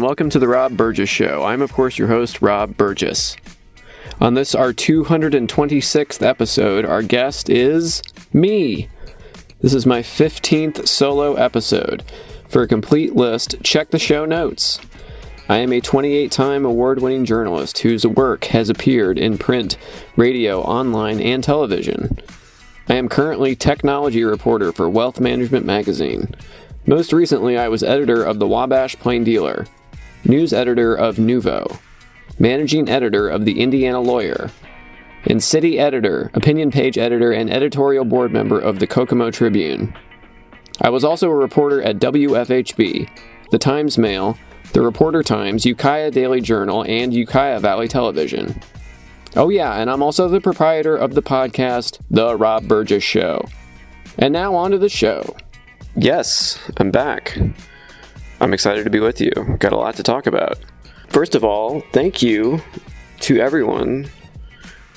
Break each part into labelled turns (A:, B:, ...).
A: welcome to the Rob Burgess Show. I'm, of course, your host, Rob Burgess. On this, our 226th episode, our guest is me. This is my 15th solo episode. For a complete list, check the show notes. I am a 28-time award-winning journalist whose work has appeared in print, radio, online, and television. I am currently technology reporter for Wealth Management magazine. Most recently, I was editor of the Wabash Plain Dealer, news editor of NUVO, managing editor of the Indiana Lawyer, and city editor, opinion page editor, and editorial board member of the Kokomo Tribune. I was also a reporter at WFHB, the Times Mail, the Reporter Times, Ukiah Daily Journal, and Ukiah Valley Television. Oh yeah, and I'm also the proprietor of the podcast, The Rob Burgess Show. And now on to the show. Yes, I'm back. I'm excited to be with you. Got a lot to talk about. First of all, thank you to everyone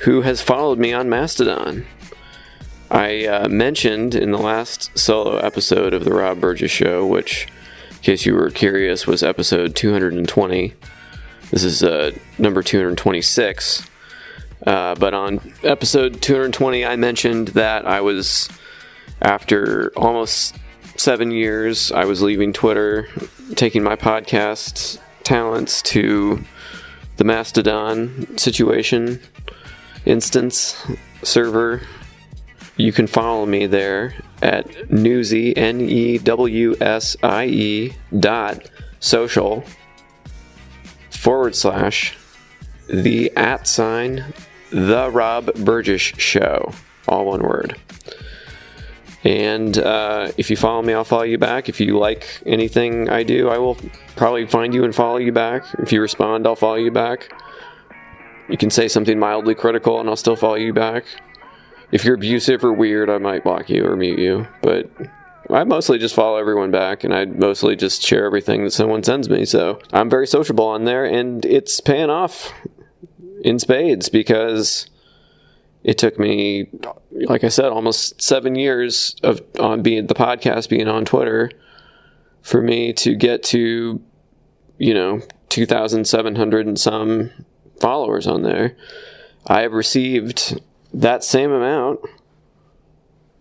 A: who has followed me on Mastodon. I mentioned in the last solo episode of The Rob Burgess Show, which, in case you were curious, was episode 220. This is number 226. But on episode 220, I mentioned that I was, after almost 7 years, I was leaving Twitter, taking my podcast talents to the Mastodon situation, instance, server. You can follow me there at Newsie, NEWSIE.social/the The Rob Burgess Show, all one word. And if you follow me, I'll follow you back. If you like anything I do, I will probably find you and follow you back. If you respond, I'll follow you back. You can say something mildly critical and I'll still follow you back. If you're abusive or weird, I might block you or mute you. But I mostly just follow everyone back, and I mostly just share everything that someone sends me. So I'm very sociable on there, and it's paying off in spades, because it took me, like I said, almost 7 years on being the podcast, being on Twitter, for me to get to, 2,700 and some followers on there. I have received that same amount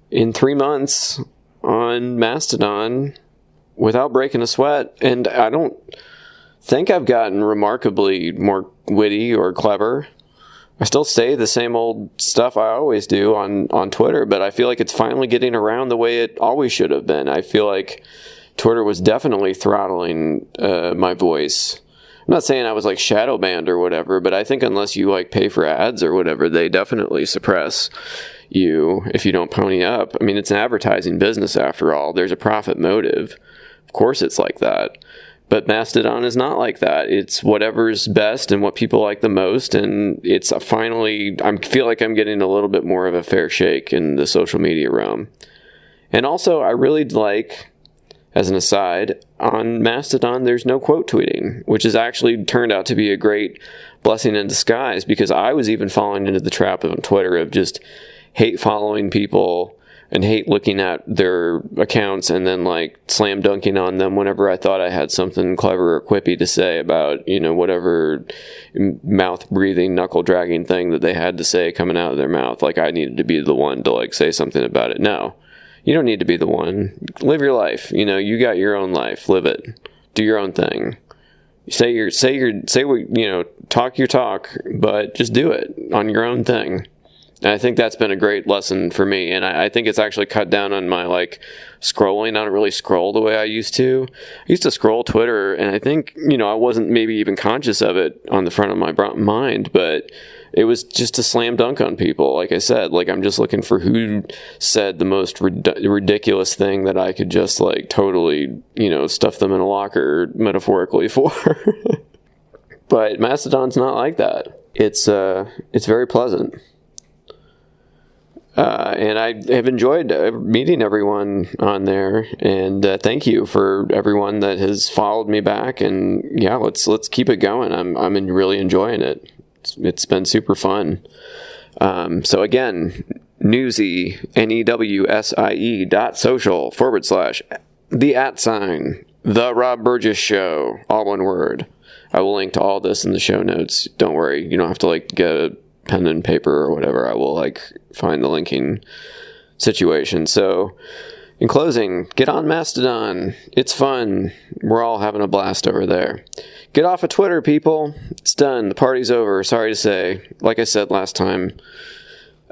A: in 3 months on Mastodon without breaking a sweat, and I don't think I've gotten remarkably more witty or clever. I still say the same old stuff I always do on Twitter, but I feel like it's finally getting around the way it always should have been. I feel like Twitter was definitely throttling my voice. I'm not saying I was like shadow banned or whatever, but I think unless you like pay for ads or whatever, they definitely suppress you if you don't pony up. I mean, it's an advertising business after all. There's a profit motive. Of course it's like that. But Mastodon is not like that. It's whatever's best and what people like the most, and it's finally, I feel like I'm getting a little bit more of a fair shake in the social media realm. And also, I really like, as an aside, on Mastodon, there's no quote tweeting, which has actually turned out to be a great blessing in disguise, because I was even falling into the trap on Twitter of just hate following people and hate looking at their accounts and then like slam dunking on them whenever I thought I had something clever or quippy to say about, whatever mouth breathing, knuckle dragging thing that they had to say coming out of their mouth. Like I needed to be the one to like say something about it. No, you don't need to be the one. Live your life. You got your own life. Live it. Do your own thing. Talk your talk, but just do it on your own thing. And I think that's been a great lesson for me. And I think it's actually cut down on my, scrolling. I don't really scroll the way I used to. I used to scroll Twitter, and I think, I wasn't maybe even conscious of it on the front of my mind, but it was just a slam dunk on people. Like I said, I'm just looking for who said the most ridiculous thing that I could just, totally, stuff them in a locker metaphorically for. But Mastodon's not like that. It's very pleasant. And I have enjoyed meeting everyone on there, and thank you for everyone that has followed me back. And yeah, let's keep it going. I'm really enjoying it. It's been super fun. So again, Newsie, NEWSIE.social / the @ The Rob Burgess Show, all one word. I will link to all this in the show notes. Don't worry, you don't have to get a pen and paper or whatever. I will find the linking situation. So, in closing, get on Mastodon. It's fun. We're all having a blast over there. Get off of Twitter, people. It's done. The party's over. Sorry to say. Like I said last time,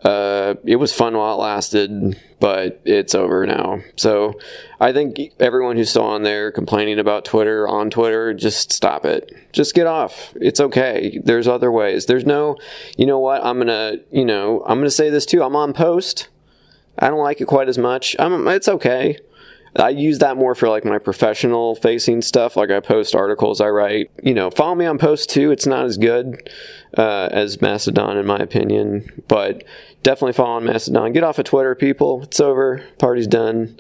A: it was fun while it lasted, but it's over now. So I think everyone who's still on there complaining about Twitter, on Twitter, just stop it. Just get off. It's okay. There's other ways. There's no, you know what? I'm gonna say this too. I'm on Post. I don't like it quite as much. It's okay. I use that more for my professional facing stuff. I post articles I write. Follow me on Post too. It's not as good as Mastodon in my opinion, but definitely follow on Mastodon. Get off of Twitter, people. It's over. Party's done.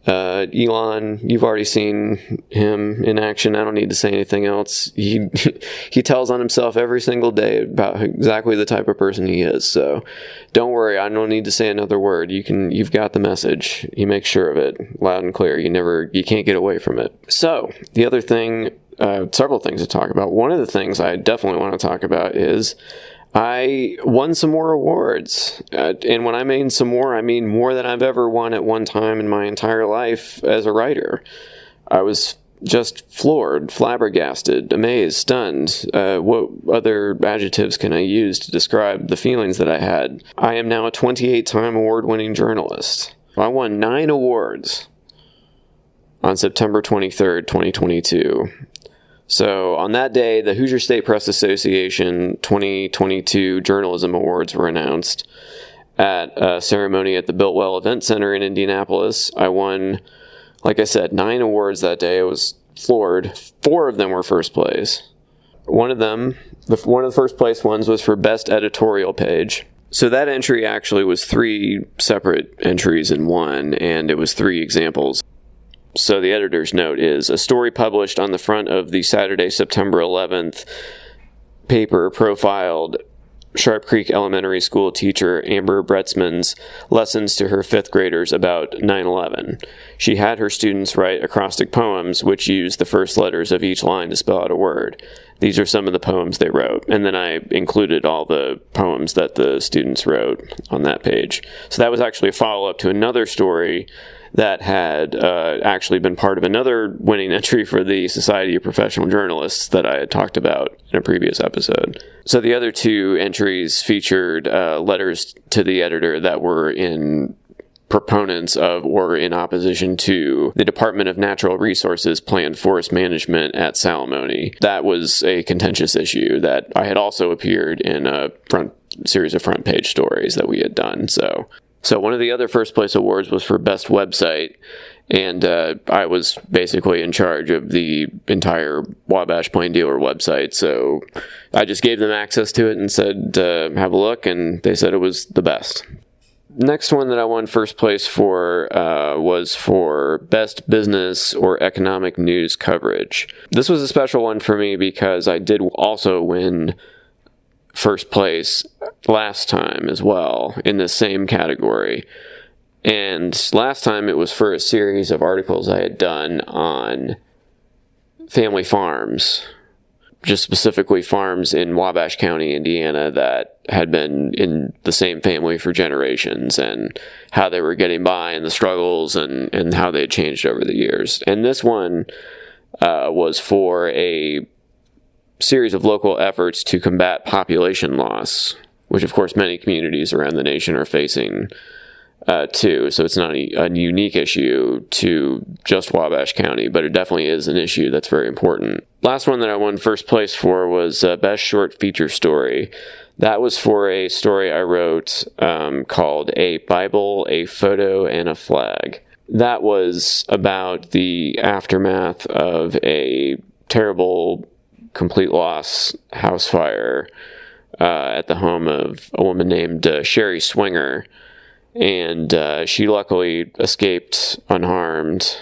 A: Elon, you've already seen him in action. I don't need to say anything else. He tells on himself every single day about exactly the type of person he is. So don't worry. I don't need to say another word. You've got the message. He makes sure of it loud and clear. You can't get away from it. So the other thing, several things to talk about. One of the things I definitely want to talk about is I won some more awards. And when I mean some more, I mean more than I've ever won at one time in my entire life as a writer. I was just floored, flabbergasted, amazed, stunned. What other adjectives can I use to describe the feelings that I had? I am now a 28-time award-winning journalist. I won 9 awards on September 23rd, 2022. So on that day, the Hoosier State Press Association 2022 Journalism Awards were announced at a ceremony at the Biltwell Event Center in Indianapolis. I won, like I said, 9 awards that day. I was floored. 4 of them were first place. One of the first place ones was for Best Editorial Page. So that entry actually was 3 separate entries in one, and it was 3 examples. So the editor's note is, a story published on the front of the Saturday, September 11th paper profiled Sharp Creek Elementary School teacher Amber Bretzman's lessons to her 5th graders about 9/11. She had her students write acrostic poems which used the first letters of each line to spell out a word. These are some of the poems they wrote. And then I included all the poems that the students wrote on that page. So that was actually a follow-up to another story that had actually been part of another winning entry for the Society of Professional Journalists that I had talked about in a previous episode. So the other 2 entries featured letters to the editor that were in proponents of or in opposition to the Department of Natural Resources planned forest management at Salamone. That was a contentious issue that I had also appeared in a series of front page stories that we had done. So one of the other first place awards was for Best Website, and I was basically in charge of the entire Wabash Plain Dealer website, so I just gave them access to it and said, have a look, and they said it was the best. Next one that I won first place for was for Best Business or Economic News Coverage. This was a special one for me because I did also win first place last time as well in the same category. And last time it was for a series of articles I had done on family farms, just specifically farms in Wabash County, Indiana, that had been in the same family for generations, and how they were getting by and the struggles and how they had changed over the years. And this one was for a series of local efforts to combat population loss, which of course many communities around the nation are facing too. So it's not a unique issue to just Wabash County, but it definitely is an issue that's very important. Last one that I won first place for was Best Short Feature Story. That was for a story I wrote called A Bible, a Photo, and a Flag. That was about the aftermath of a terrible complete loss house fire at the home of a woman named Sherry Swinger, and she luckily escaped unharmed,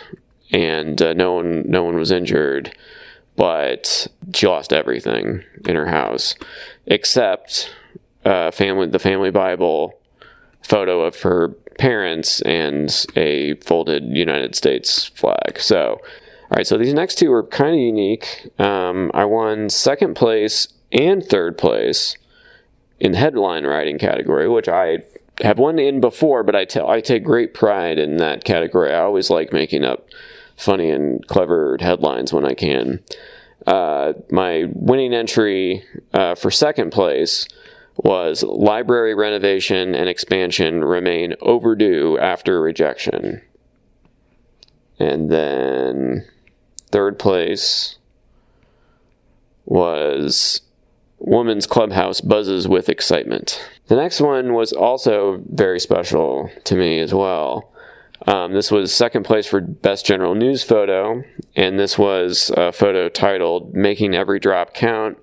A: and no one was injured, but she lost everything in her house except the family Bible, photo of her parents, and a folded United States flag. So All right, so these next two were kind of unique. I won second place and third place in the headline writing category, which I have won in before, but I take great pride in that category. I always like making up funny and clever headlines when I can. My winning entry for second place was library renovation and expansion remain overdue after rejection. And then third place was woman's clubhouse buzzes with excitement. The next one was also very special to me as well. This was second place for best general news photo, and this was a photo titled Making Every Drop Count,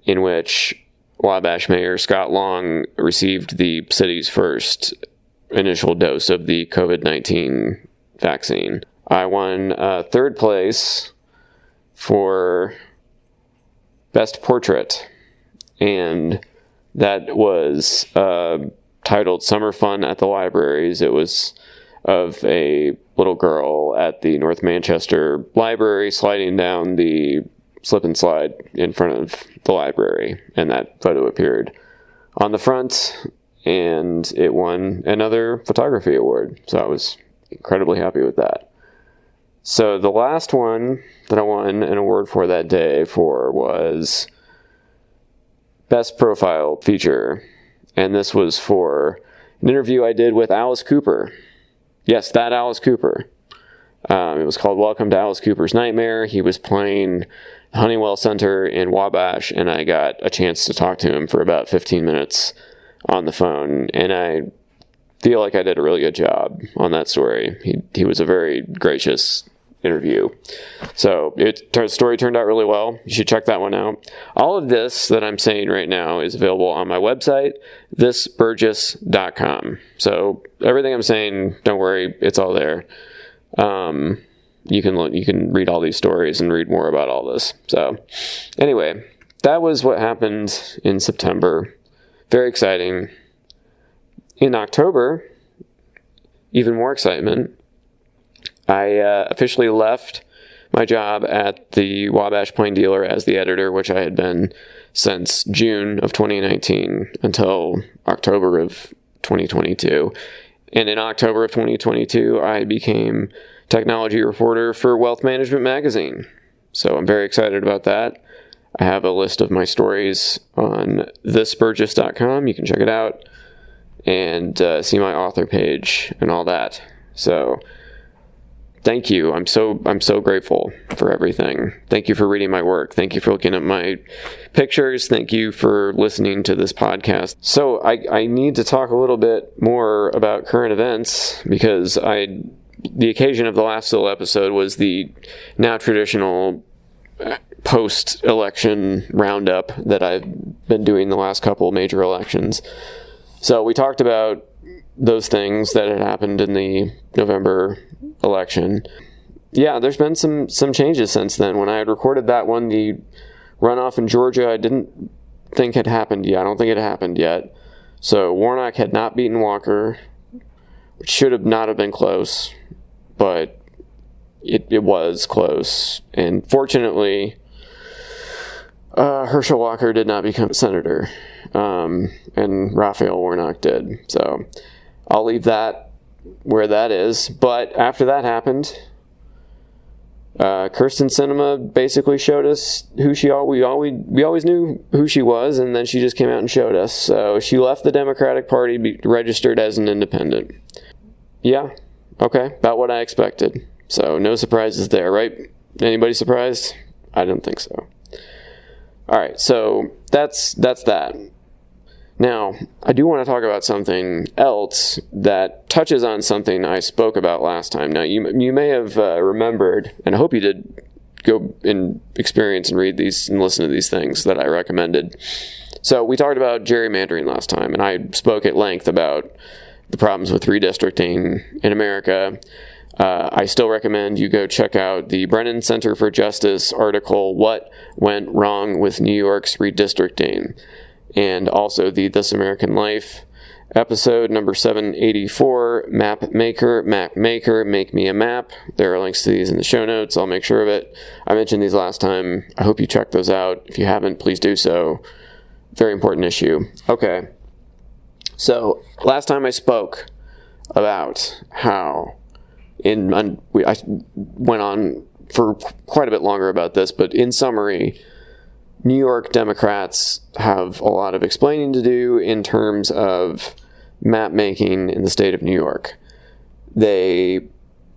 A: in which Wabash Mayor Scott Long received the city's first initial dose of the COVID-19 vaccine. I won third place for best portrait, and that was titled Summer Fun at the Libraries. It was of a little girl at the North Manchester Library sliding down the slip and slide in front of the library, and that photo appeared on the front, and it won another photography award, so I was incredibly happy with that. So the last one that I won an award for that day was Best Profile Feature, and this was for an interview I did with Alice Cooper. Yes, that Alice Cooper. It was called Welcome to Alice Cooper's Nightmare. He was playing Honeywell Center in Wabash, and I got a chance to talk to him for about 15 minutes on the phone, and I feel like I did a really good job on that story. He was a very gracious interview. So the story turned out really well. You should check that one out. All of this that I'm saying right now is available on my website, thisburgess.com. So everything I'm saying, don't worry, it's all there. You can read all these stories and read more about all this. So anyway, that was what happened in September. Very exciting. In October, even more excitement. I officially left my job at the Wabash Plain Dealer as the editor, which I had been since June of 2019 until October of 2022. And in October of 2022, I became technology reporter for Wealth Management Magazine. So I'm very excited about that. I have a list of my stories on thisburgess.com. You can check it out and see my author page and all that. So thank you. I'm so grateful for everything. Thank you for reading my work. Thank you for looking at my pictures. Thank you for listening to this podcast. So I need to talk a little bit more about current events, because the occasion of the last little episode was the now traditional post-election roundup that I've been doing the last couple major elections. So we talked about those things that had happened in the November election. Yeah, there's been some changes since then. When I had recorded that one, the runoff in Georgia, I didn't think had happened yet. I don't think it happened yet. So Warnock had not beaten Walker, which should not have been close, but it was close. And fortunately, Herschel Walker did not become a senator, and Raphael Warnock did. So I'll leave that where that is. But after that happened, Kyrsten Sinema basically showed us who we always knew who she was, and then she just came out and showed us. So she left the Democratic Party, registered as an independent. Yeah, okay, about what I expected. So no surprises there, right? Anybody surprised? I didn't think so. All right, so that's that. Now, I do want to talk about something else that touches on something I spoke about last time. Now, you may have remembered, and I hope you did go and experience and read these and listen to these things that I recommended. So we talked about gerrymandering last time, and I spoke at length about the problems with redistricting in America. I still recommend you go check out the Brennan Center for Justice article, What Went Wrong with New York's Redistricting, and also the This American Life Episode number 784, Map Maker, Make Me a Map. There are links to these in the show notes. I'll make sure of it. I mentioned these last time. I hope you check those out. If you haven't, please do so. Very important issue. Okay. So, last time I spoke about how I went on for quite a bit longer about this, but in summary, New York Democrats have a lot of explaining to do in terms of map making in the state of New York. They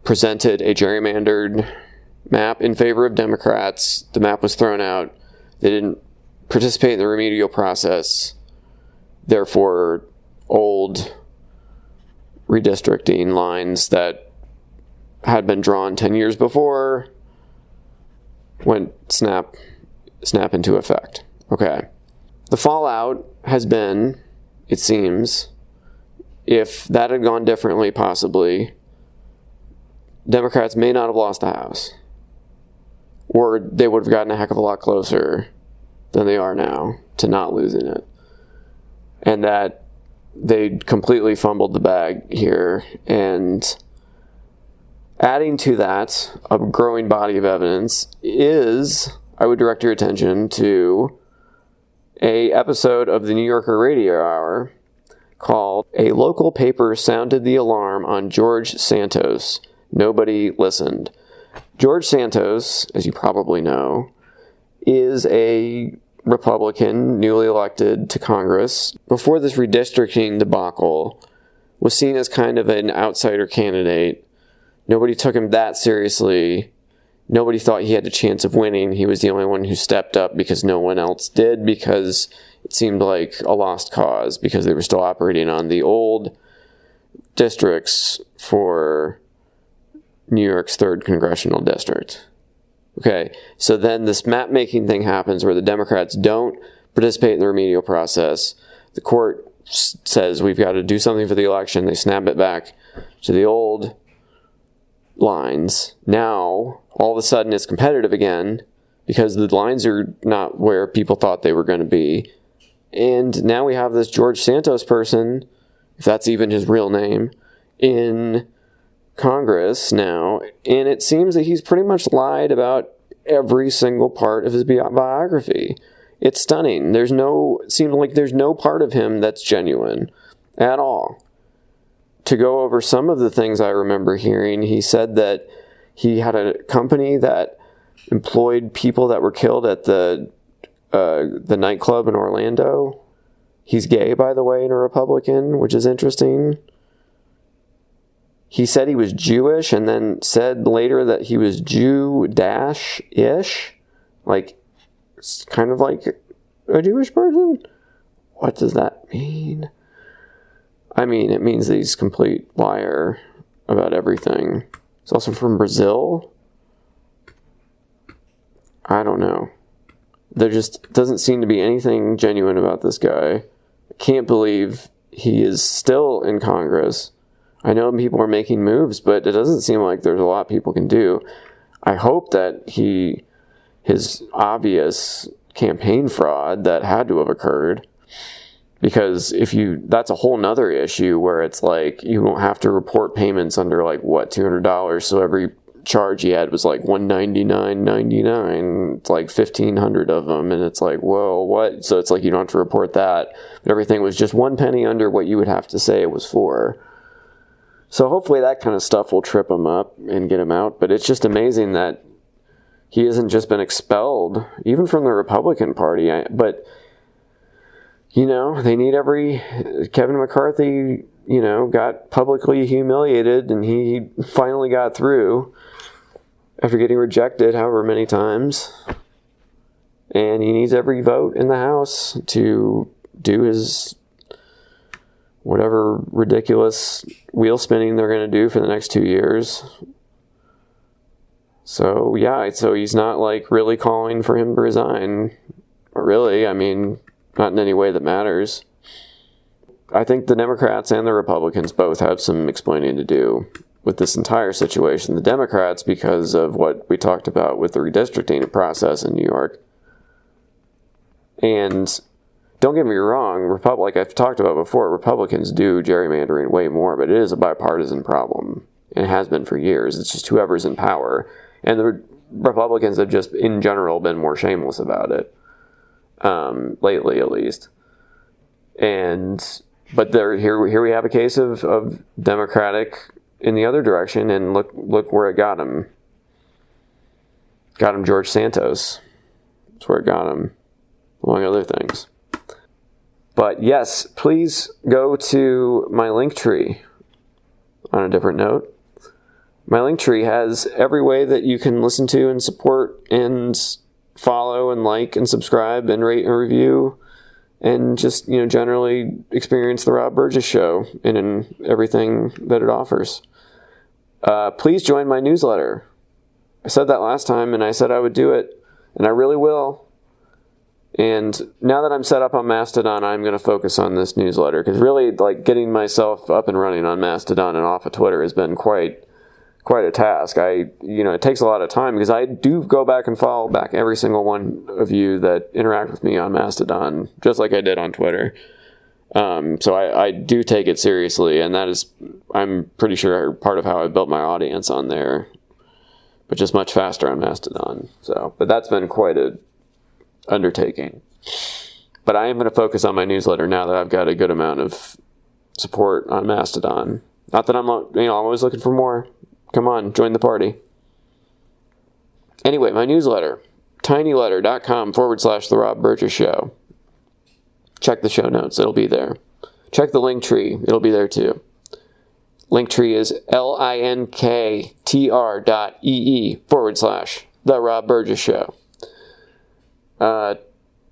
A: presented a gerrymandered map in favor of Democrats. The map was thrown out. They didn't participate in the remedial process. Therefore, old redistricting lines that had been drawn 10 years before went snap into effect. Okay. The fallout has been, it seems, if that had gone differently, possibly, Democrats may not have lost the House. Or they would have gotten a heck of a lot closer than they are now to not losing it. And that they completely fumbled the bag here. And adding to that, a growing body of evidence is, I would direct your attention to a episode of the New Yorker Radio Hour called "A Local Paper Sounded the Alarm on George Santos. Nobody Listened." George Santos, as you probably know, is a Republican newly elected to Congress. Before this redistricting debacle, was seen as kind of an outsider candidate. Nobody took him that seriously. Nobody thought he had a chance of winning. He was the only one who stepped up because no one else did, because it seemed like a lost cause, because they were still operating on the old districts for New York's 3rd Congressional District. Okay, so then this map-making thing happens where the Democrats don't participate in the remedial process. The court says we've got to do something for the election. They snap it back to the old lines. Now, all of a sudden, it's competitive again because the lines are not where people thought they were going to be. And now we have this George Santos person, if that's even his real name, in Congress now, and it seems that he's pretty much lied about every single part of his biography. It's stunning. Seems like there's no part of him that's genuine at all. To go over some of the things I remember hearing, he said that he had a company that employed people that were killed at the nightclub in Orlando. He's gay, by the way, and a Republican, which is interesting. He said he was Jewish and then said later that he was Jew-ish, like kind of like a Jewish person. What does that mean? I mean, it means that he's a complete liar about everything. He's also from Brazil. I don't know. There just doesn't seem to be anything genuine about this guy. I can't believe he is still in Congress. I know people are making moves, but it doesn't seem like there's a lot people can do. I hope that his obvious campaign fraud that had to have occurred, because that's a whole nother issue where it's like you won't have to report payments under like what, $200, so every charge he had was like $199.99. It's like 1,500 of them, and it's like, whoa, what? So it's like you don't have to report that, but everything was just 1 penny under what you would have to say it was for. So hopefully that kind of stuff will trip him up and get him out. But it's just amazing that he hasn't just been expelled, even from the Republican Party. But, they need Kevin McCarthy, got publicly humiliated, and he finally got through after getting rejected however many times. And he needs every vote in the House to do his whatever ridiculous wheel spinning they're going to do for the next 2 years. So, yeah, so he's not, really calling for him to resign. Or really, I mean, not in any way that matters. I think the Democrats and the Republicans both have some explaining to do with this entire situation. The Democrats, because of what we talked about with the redistricting process in New York. And don't get me wrong, like I've talked about before, Republicans do gerrymandering way more, but it is a bipartisan problem. And it has been for years. It's just whoever's in power. And the Republicans have just, in general, been more shameless about it. Lately, at least. But here we have a case of Democratic in the other direction, and look where it got him. Got him George Santos. That's where it got him, among other things. But yes, please go to my Linktree. On a different note, my Linktree has every way that you can listen to and support and follow and like and subscribe and rate and review and just, generally experience the Rob Burgess Show in everything that it offers. Please join my newsletter. I said that last time, and I said I would do it, and I really will. And now that I'm set up on Mastodon, I'm going to focus on this newsletter, because really, getting myself up and running on Mastodon and off of Twitter has been quite a task. It takes a lot of time, because I do go back and follow back every single one of you that interact with me on Mastodon, just like I did on Twitter. So I do take it seriously, and that is, I'm pretty sure, part of how I built my audience on there, but just much faster on Mastodon. But that's been quite a undertaking. But I am going to focus on my newsletter now that I've got a good amount of support on Mastodon. Not that I'm always looking for more. Come on, join the party. Anyway, my newsletter, tinyletter.com/The Rob Burgess Show. Check the show notes, it'll be there. Check the Linktree, it'll be there too. Linktree is linktr.ee/The Rob Burgess Show.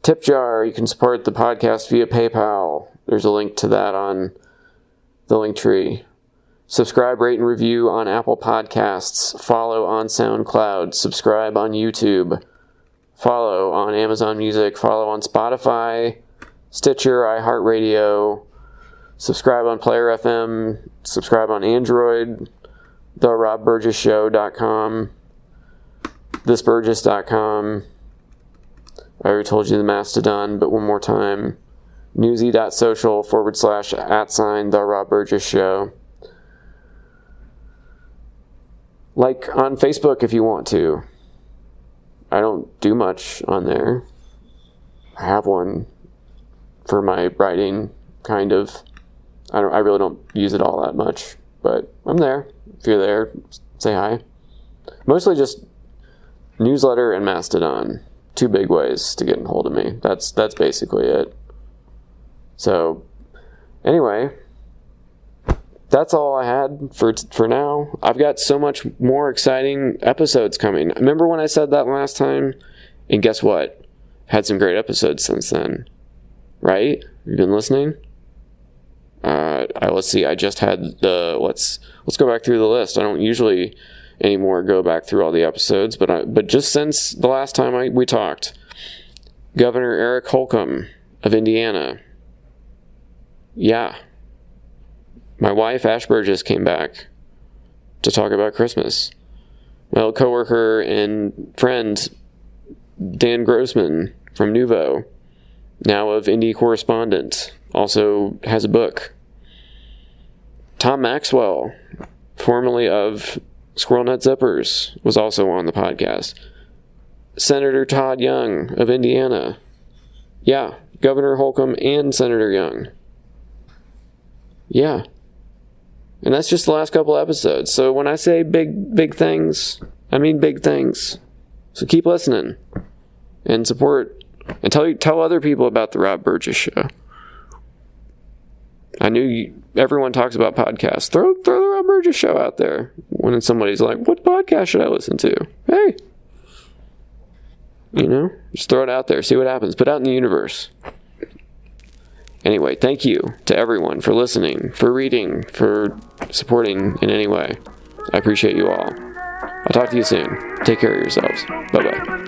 A: Tip jar, you can support the podcast via PayPal. There's a link to that on the Linktree. Subscribe, rate, and review on Apple Podcasts. Follow on SoundCloud. Subscribe on YouTube. Follow on Amazon Music. Follow on Spotify, Stitcher, iHeartRadio. Subscribe on Player FM. Subscribe on Android. TheRobBurgessShow.com. ThisBurgess.com. I already told you the Mastodon, but one more time. Newsy.social/@The Rob Burgess Show. Like on Facebook if you want to. I don't do much on there. I have one for my writing, kind of. I really don't use it all that much, but I'm there. If you're there, say hi. Mostly just newsletter and Mastodon. 2 big ways to get a hold of me. That's basically it. So, anyway, that's all I had for now. I've got so much more exciting episodes coming. Remember when I said that last time? And guess what? Had some great episodes since then. Right? You've been listening? Let's see. I just had let's go back through the list. I don't usually anymore go back through all the episodes, but just since the last time we talked, Governor Eric Holcomb of Indiana. Yeah. My wife, Ash Burgess, came back to talk about Christmas. My old coworker and friend, Dan Grossman from NUVO, now of Indie Correspondent, also has a book. Tom Maxwell, formerly of Squirrel Nut Zippers, was also on the podcast. Senator Todd Young of Indiana. Yeah, Governor Holcomb and Senator Young. Yeah. And that's just the last couple episodes. So when I say big things, I mean big things. So keep listening and support and tell other people about the Rob Burgess Show. I knew everyone talks about podcasts. Throw the Rob Burgess Show out there when somebody's like, "What podcast should I listen to?" Hey, just throw it out there. See what happens. Put it out in the universe. Anyway, thank you to everyone for listening, for reading, for supporting in any way. I appreciate you all. I'll talk to you soon. Take care of yourselves. Bye-bye.